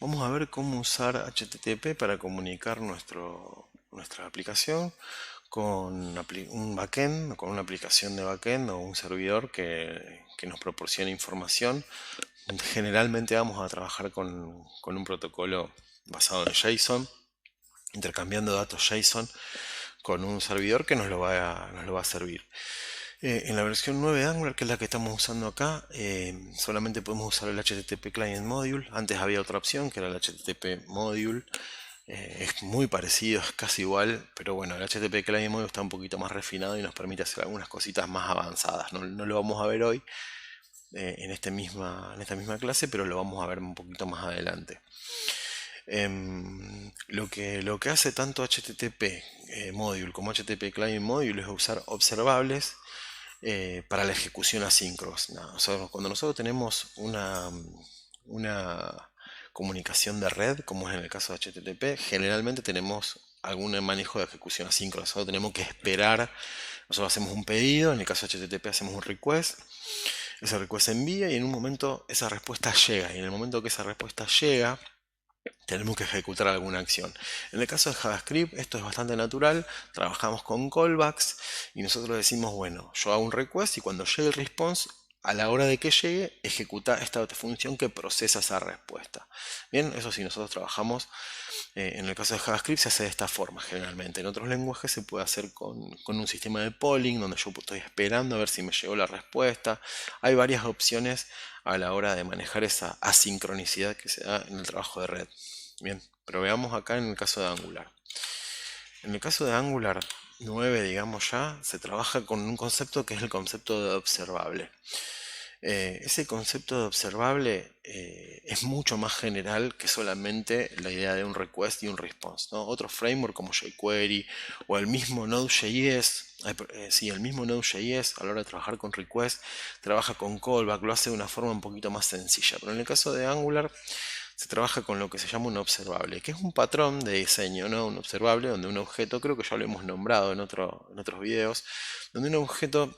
Vamos a ver cómo usar HTTP para comunicar nuestra aplicación con un backend, con una aplicación de backend o un servidor que nos proporcione información. Generalmente vamos a trabajar con un protocolo basado en JSON, intercambiando datos JSON con un servidor que nos lo va a servir. En la versión 9 de Angular, que es la que estamos usando acá, solamente podemos usar el HTTP Client Module. Antes había otra opción que era el HTTP Module. Es muy parecido, es casi igual, pero bueno, el HTTP Client Module está un poquito más refinado y nos permite hacer algunas cositas más avanzadas. No lo vamos a ver hoy en esta misma clase, pero lo vamos a ver un poquito más adelante. Lo que hace tanto HTTP Module como HTTP Client Module es usar observables para la ejecución asíncrona. O sea, cuando nosotros tenemos una comunicación de red, como es en el caso de HTTP, generalmente tenemos algún manejo de ejecución asíncrona. Nosotros tenemos que esperar, nosotros hacemos un pedido, en el caso de HTTP hacemos un request, ese request se envía y en un momento esa respuesta llega. Y en el momento que esa respuesta llega, tenemos que ejecutar alguna acción. En el caso de JavaScript esto es bastante natural, trabajamos con callbacks y nosotros decimos, bueno, yo hago un request y cuando llegue el response, a la hora de que llegue, ejecuta esta otra función que procesa esa respuesta. Bien, eso sí, nosotros trabajamos, en el caso de JavaScript se hace de esta forma generalmente. En otros lenguajes se puede hacer con un sistema de polling, donde yo estoy esperando a ver si me llegó la respuesta. Hay varias opciones a la hora de manejar esa asincronicidad que se da en el trabajo de red. Bien, pero veamos acá en el caso de Angular. En el caso de Angular 9, digamos ya, se trabaja con un concepto que es el concepto de observable. Ese concepto de observable es mucho más general que solamente la idea de un request y un response, ¿no? Otro framework como jQuery o el mismo Node.js, sí, el mismo Node.js a la hora de trabajar con request, trabaja con callback, lo hace de una forma un poquito más sencilla. Pero en el caso de Angular se trabaja con lo que se llama un observable, que es un patrón de diseño, ¿no? Un observable donde un objeto, creo que ya lo hemos nombrado en otros videos, donde un objeto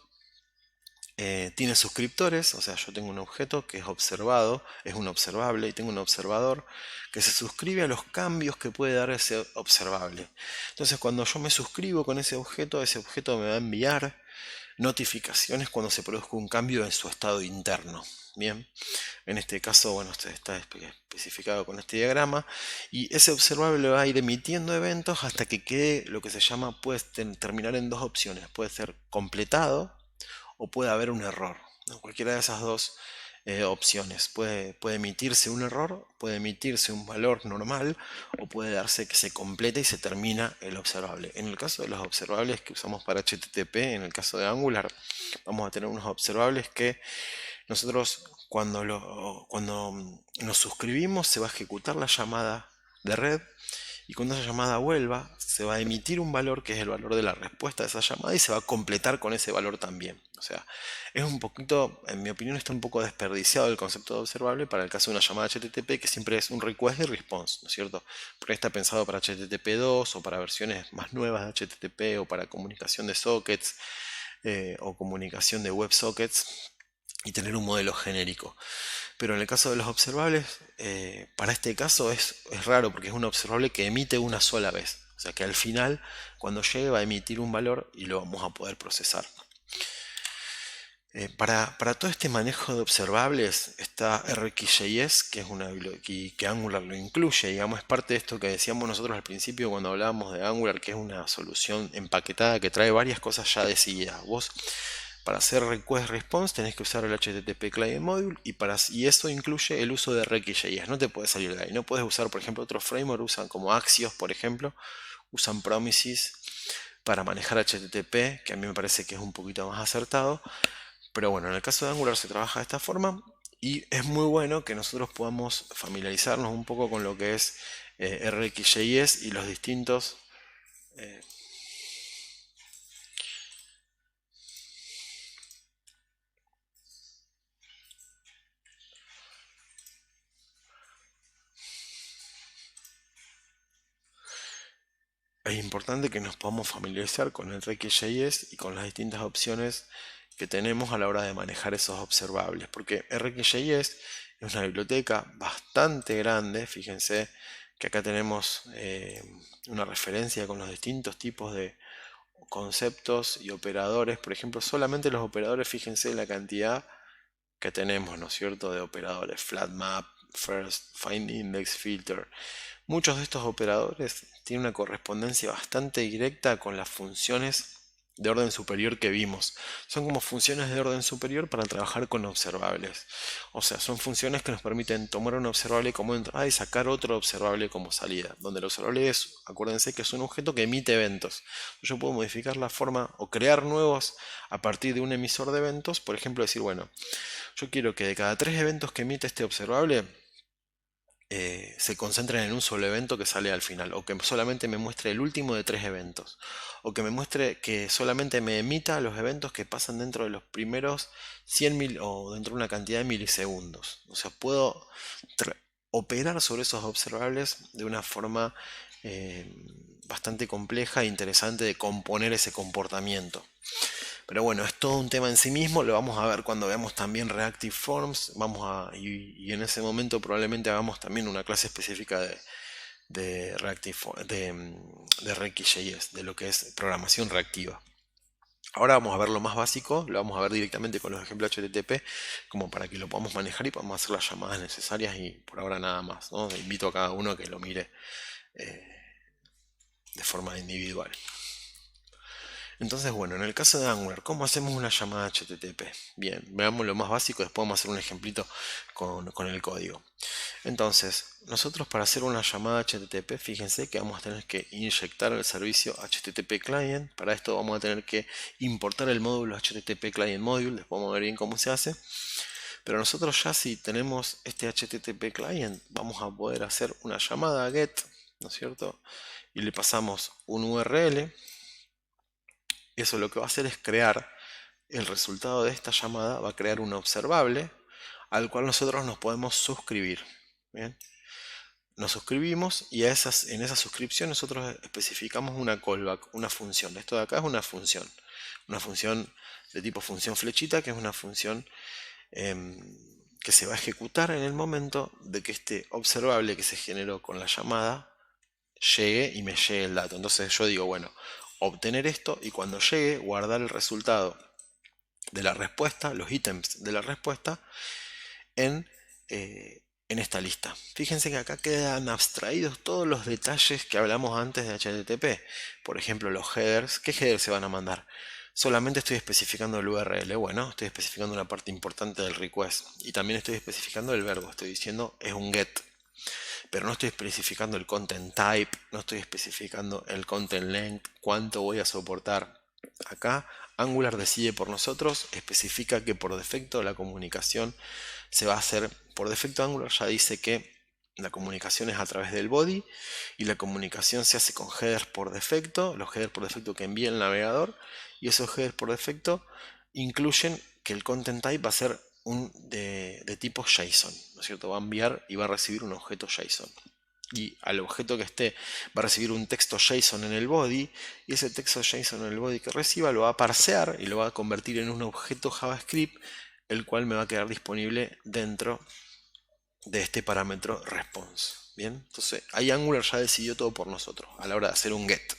tiene suscriptores, o sea, yo tengo un objeto que es observado, es un observable, y tengo un observador que se suscribe a los cambios que puede dar ese observable. Entonces, cuando yo me suscribo con ese objeto me va a enviar notificaciones cuando se produzca un cambio en su estado interno. Bien, en este caso, bueno, este está especificado con este diagrama y ese observable va a ir emitiendo eventos hasta que quede lo que se llama, puede terminar en dos opciones, puede ser completado o puede haber un error, ¿no? Cualquiera de esas dos opciones. Puede emitirse un error, puede emitirse un valor normal o puede darse que se complete y se termina el observable. En el caso de los observables que usamos para HTTP, en el caso de Angular, vamos a tener unos observables que nosotros cuando nos suscribimos se va a ejecutar la llamada de red y cuando esa llamada vuelva se va a emitir un valor que es el valor de la respuesta de esa llamada y se va a completar con ese valor también. O sea, es un poquito, en mi opinión, está un poco desperdiciado el concepto de observable para el caso de una llamada HTTP que siempre es un request y response, ¿no es cierto? Porque está pensado para HTTP 2 o para versiones más nuevas de HTTP o para comunicación de sockets o comunicación de WebSockets y tener un modelo genérico. Pero en el caso de los observables, para este caso es raro porque es un observable que emite una sola vez. O sea que al final, cuando llegue, va a emitir un valor y lo vamos a poder procesar. Para todo este manejo de observables está RxJS, que es una biblioteca que Angular lo incluye, digamos, es parte de esto que decíamos nosotros al principio cuando hablábamos de Angular, que es una solución empaquetada que trae varias cosas ya decididas. Vos para hacer request response tenés que usar el HTTP Client Module y eso incluye el uso de RxJS. No te puedes salir de ahí. No puedes usar, por ejemplo, otro framework, usan como Axios, por ejemplo, usan Promises para manejar HTTP, que a mí me parece que es un poquito más acertado. Pero bueno, en el caso de Angular se trabaja de esta forma y es muy bueno que nosotros podamos familiarizarnos un poco con lo que es RxJS y los distintos eh, es importante que nos podamos familiarizar con el RxJS y con las distintas opciones que tenemos a la hora de manejar esos observables, porque RxJS Es una biblioteca bastante grande. Fíjense que acá tenemos una referencia con los distintos tipos de conceptos y operadores. Por ejemplo, solamente los operadores, fíjense la cantidad que tenemos, ¿no es cierto?, de operadores. Flat map, first, find index, filter. Muchos de estos operadores tienen una correspondencia bastante directa con las funciones de orden superior que vimos. Son como funciones de orden superior para trabajar con observables. O sea, son funciones que nos permiten tomar un observable como entrada y sacar otro observable como salida. Donde el observable es, acuérdense que es un objeto que emite eventos. Yo puedo modificar la forma o crear nuevos a partir de un emisor de eventos. Por ejemplo, decir, bueno, yo quiero que de cada 3 eventos que emite este observable, se concentren en un solo evento que sale al final, o que solamente me muestre el último de 3 eventos, o que me muestre que solamente me emita los eventos que pasan dentro de los primeros 100.000 o dentro de una cantidad de milisegundos. O sea, puedo operar sobre esos observables de una forma eh, bastante compleja e interesante de componer ese comportamiento. Pero bueno, es todo un tema en sí mismo, lo vamos a ver cuando veamos también Reactive Forms, y en ese momento probablemente hagamos también una clase específica de de React.js, de lo que es programación reactiva. Ahora vamos a ver lo más básico, lo vamos a ver directamente con los ejemplos HTTP, como para que lo podamos manejar y podamos hacer las llamadas necesarias y por ahora nada más, ¿no? Invito a cada uno a que lo mire eh, de forma individual. Entonces, bueno, en el caso de Angular, ¿cómo hacemos una llamada HTTP? Bien, veamos lo más básico, después vamos a hacer un ejemplito con el código. Entonces, nosotros para hacer una llamada HTTP, fíjense que vamos a tener que inyectar el servicio HTTP Client. Para esto vamos a tener que importar el módulo HTTP Client Module, después vamos a ver bien cómo se hace. Pero nosotros ya si tenemos este HTTP Client, vamos a poder hacer una llamada GET, ¿no es cierto? Y le pasamos un URL. Eso lo que va a hacer es crear el resultado de esta llamada, va a crear un observable al cual nosotros nos podemos suscribir. ¿Bien? Nos suscribimos y en esa suscripción nosotros especificamos una callback, una función. Esto de acá es una función de tipo función flechita, que es una función que se va a ejecutar en el momento de que este observable que se generó con la llamada llegue y me llegue el dato. Entonces yo digo, bueno, obtener esto y cuando llegue guardar el resultado de la respuesta, los ítems de la respuesta en esta lista. Fíjense que acá quedan abstraídos todos los detalles que hablamos antes de HTTP. Por ejemplo, los headers. ¿Qué headers se van a mandar? Solamente estoy especificando el URL. Bueno, estoy especificando una parte importante del request. Y también estoy especificando el verbo. Estoy diciendo es un get. Pero no estoy especificando el content type, no estoy especificando el content length, cuánto voy a soportar. Acá Angular decide por nosotros, especifica que por defecto la comunicación se va a hacer, por defecto Angular ya dice que la comunicación es a través del body y la comunicación se hace con headers por defecto, los headers por defecto que envía el navegador, y esos headers por defecto incluyen que el content type va a ser de tipo JSON, ¿no es cierto? Va a enviar y va a recibir un objeto JSON. Y al objeto que esté va a recibir un texto JSON en el body, y ese texto JSON en el body que reciba lo va a parsear y lo va a convertir en un objeto JavaScript, el cual me va a quedar disponible dentro de este parámetro response. Bien, entonces ahí Angular ya decidió todo por nosotros a la hora de hacer un get.